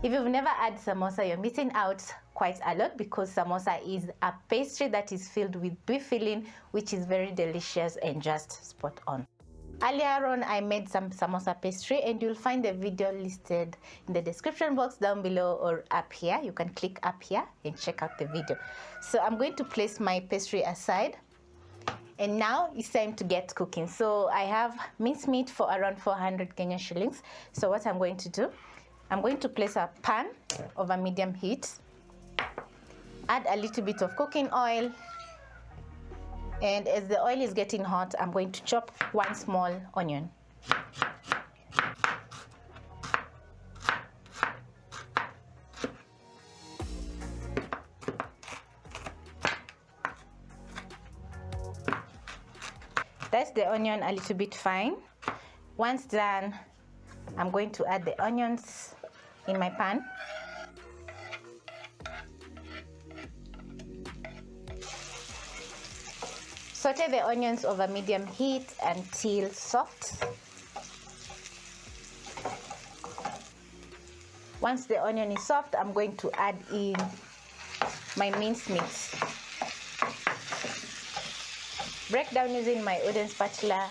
If you've never had samosa, you're missing out quite a lot, because samosa is a pastry that is filled with beef filling, which is very delicious and just spot on. Earlier on, I made some samosa pastry, and you'll find the video listed in the description box down below or up here. You can click up here and check out the video. So I'm going to place my pastry aside, and now it's time to get cooking. So I have minced meat for around 400 Kenyan shillings. So what I'm going to do, I'm going to place a pan over medium heat, add a little bit of cooking oil, and as the oil is getting hot, I'm going to chop one small onion. Dice the onion a little bit fine. Once done, I'm going to add the onions in my pan. Saute the onions over medium heat until soft. Once the onion is soft, I'm going to add in my minced meat. Break down using my wooden spatula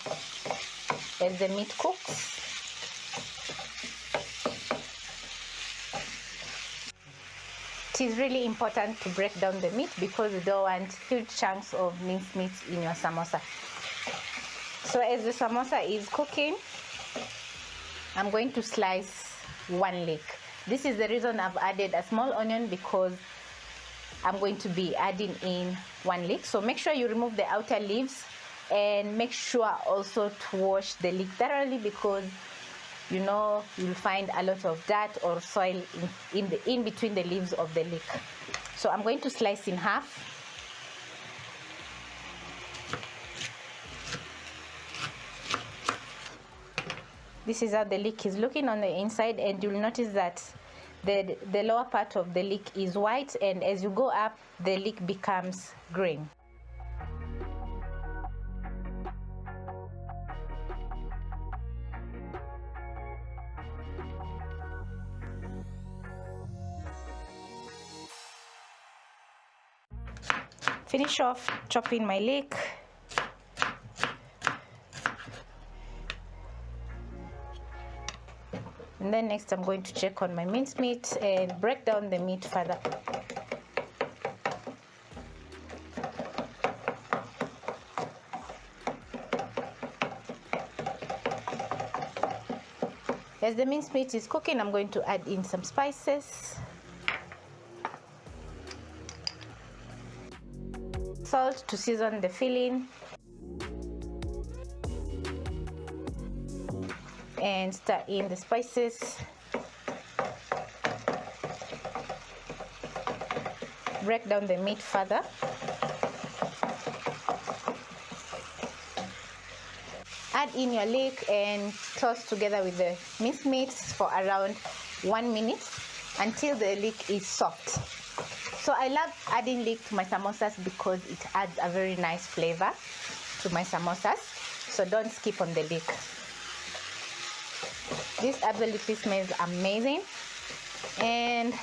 as the meat cooks. It is really important to break down the meat because you don't want huge chunks of minced meat in your samosa. So as the samosa is cooking, I'm going to slice one leek. This is the reason I've added a small onion, because I'm going to be adding in one leek. So make sure you remove the outer leaves, and make sure also to wash the leek thoroughly, because you know you'll find a lot of dirt or soil in between the leaves of the leek. So I'm going to slice in half. This is how the leek is looking on the inside, and you'll notice that the lower part of the leek is white, and as you go up, the leek becomes green. Finish off chopping my leek. And then next I'm going to check on my minced meat and break down the meat further. As the minced meat is cooking, I'm going to add in some spices. Salt to season the filling, and stir in the spices. Break down the meat further. Add in your leek and toss together with the minced meat for around 1 minute until the leek is soft. So I love adding leek to my samosas because it adds a very nice flavor to my samosas. So don't skip on the leek. This absolutely smells amazing, and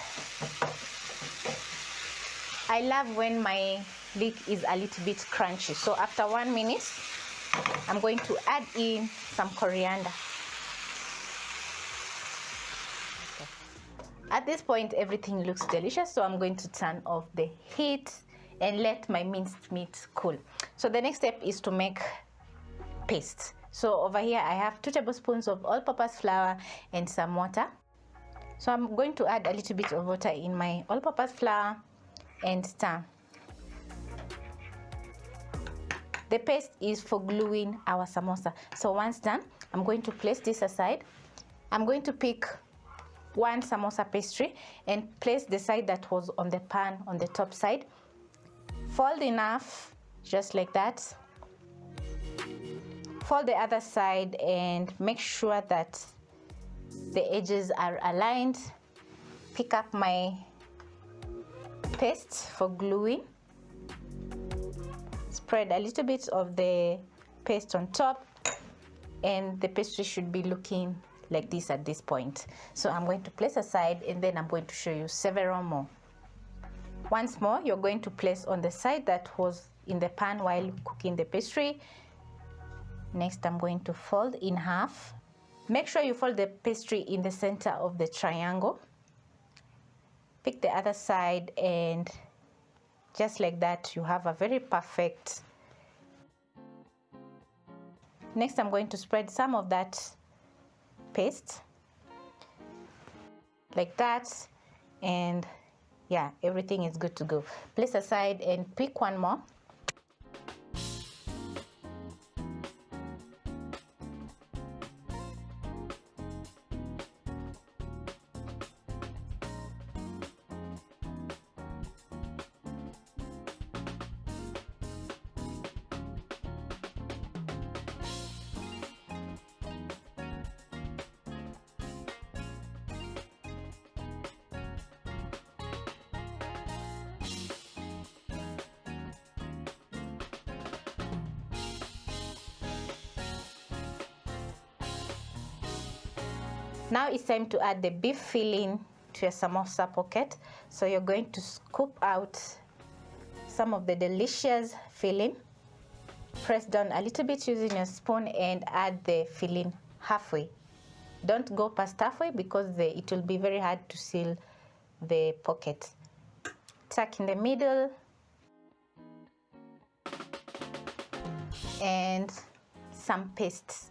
I love when my leek is a little bit crunchy. So after 1 minute, I'm going to add in some coriander. At this point, everything looks delicious, so I'm going to turn off the heat and let my minced meat cool. So the next step is to make paste. So over here I have 2 tablespoons of all-purpose flour and some water. So I'm going to add a little bit of water in my all-purpose flour and stir. The paste is for gluing our samosa. So once done, I'm going to place this aside. I'm going to pick 1 samosa pastry and place the side that was on the pan on the top side. Fold enough, just like that. Fold the other side and make sure that the edges are aligned. Pick up my paste for gluing. Spread a little bit of the paste on top, and the pastry should be looking like this at this point. So I'm going to place aside, and then I'm going to show you several more. Once more, you're going to place on the side that was in the pan while cooking the pastry. Next, I'm going to fold in half. Make sure you fold the pastry in the center of the triangle. Pick the other side, and just like that, you have a very perfect. Next, I'm going to spread some of that paste like that, and yeah, everything is good to go. Place aside and pick one more. Now it's time to add the beef filling to your samosa pocket. So you're going to scoop out some of the delicious filling. Press down a little bit using your spoon and add the filling halfway. Don't go past halfway because it will be very hard to seal the pocket. Tuck in the middle and some paste.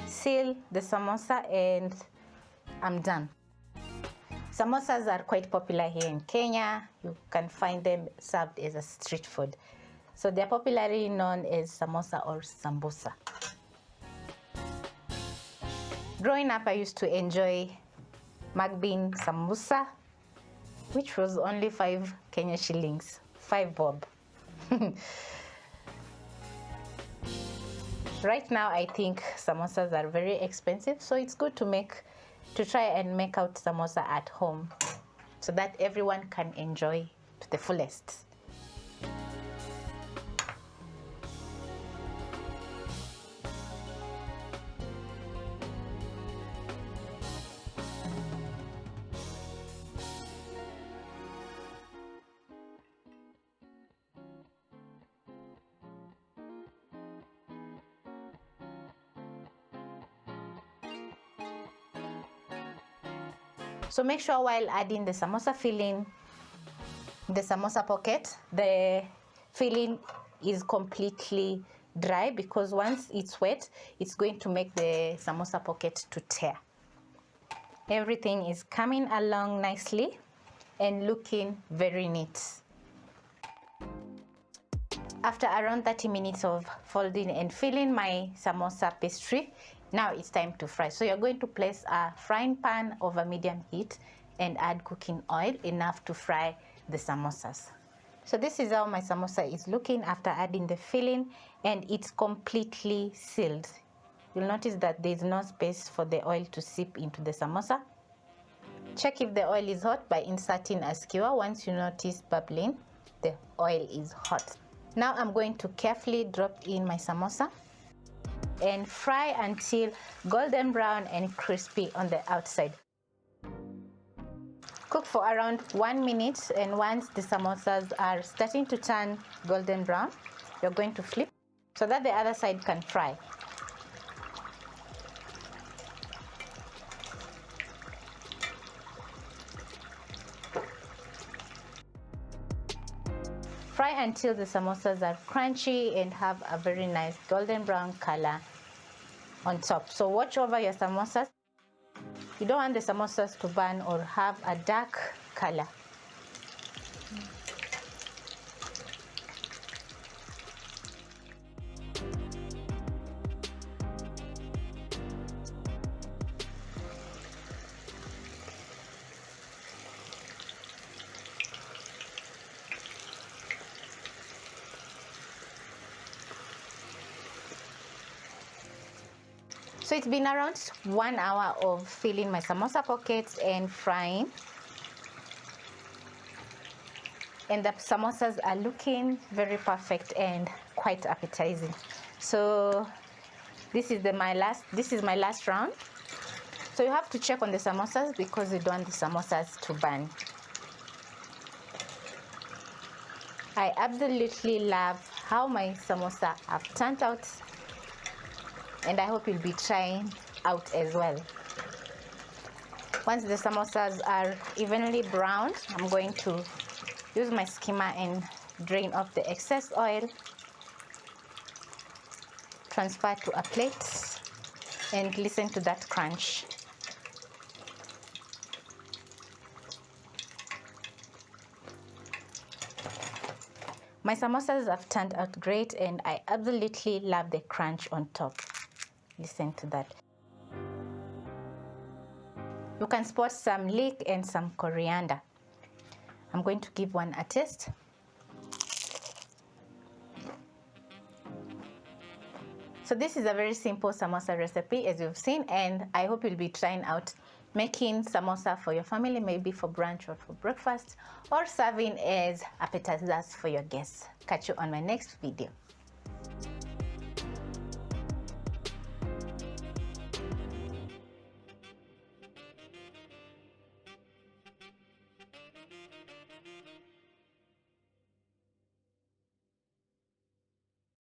Seal the samosa and I'm done. Samosas are quite popular here in Kenya. You can find them served as a street food. So they're popularly known as samosa or sambusa. Growing up, I used to enjoy magbean sambusa, which was only 5 Kenya shillings, 5 bob. Right now, I think samosas are very expensive, so it's good to try and make out samosa at home so that everyone can enjoy to the fullest. So make sure while adding the samosa filling, the samosa pocket, the filling is completely dry, because once it's wet, it's going to make the samosa pocket to tear. Everything is coming along nicely and looking very neat. After around 30 minutes of folding and filling my samosa pastry, now it's time to fry. So you're going to place a frying pan over medium heat and add cooking oil enough to fry the samosas. So this is how my samosa is looking after adding the filling, and it's completely sealed. You'll notice that there's no space for the oil to seep into the samosa. Check if the oil is hot by inserting a skewer. Once you notice bubbling, the oil is hot. Now I'm going to carefully drop in my samosa and fry until golden brown and crispy on the outside. Cook for around 1 minute, and once the samosas are starting to turn golden brown, you're going to flip so that the other side can fry. Fry until the samosas are crunchy and have a very nice golden brown color on top. So watch over your samosas. You don't want the samosas to burn or have a dark color. So it's been around 1 hour of filling my samosa pockets and frying. and the samosas are looking very perfect and quite appetizing. So this is my last round. So you have to check on the samosas because you don't want the samosas to burn. I absolutely love how my samosa have turned out, and I hope you'll be trying out as well. Once the samosas are evenly browned, I'm going to use my skimmer and drain off the excess oil, transfer to a plate, and listen to that crunch. My samosas have turned out great, and I absolutely love the crunch on top. Listen to that. You can spot some leek and some coriander. I'm going to give one a taste. So this is a very simple samosa recipe, as you've seen, and I hope you'll be trying out making samosa for your family, maybe for brunch or for breakfast, or serving as appetizers for your guests. Catch you on my next video.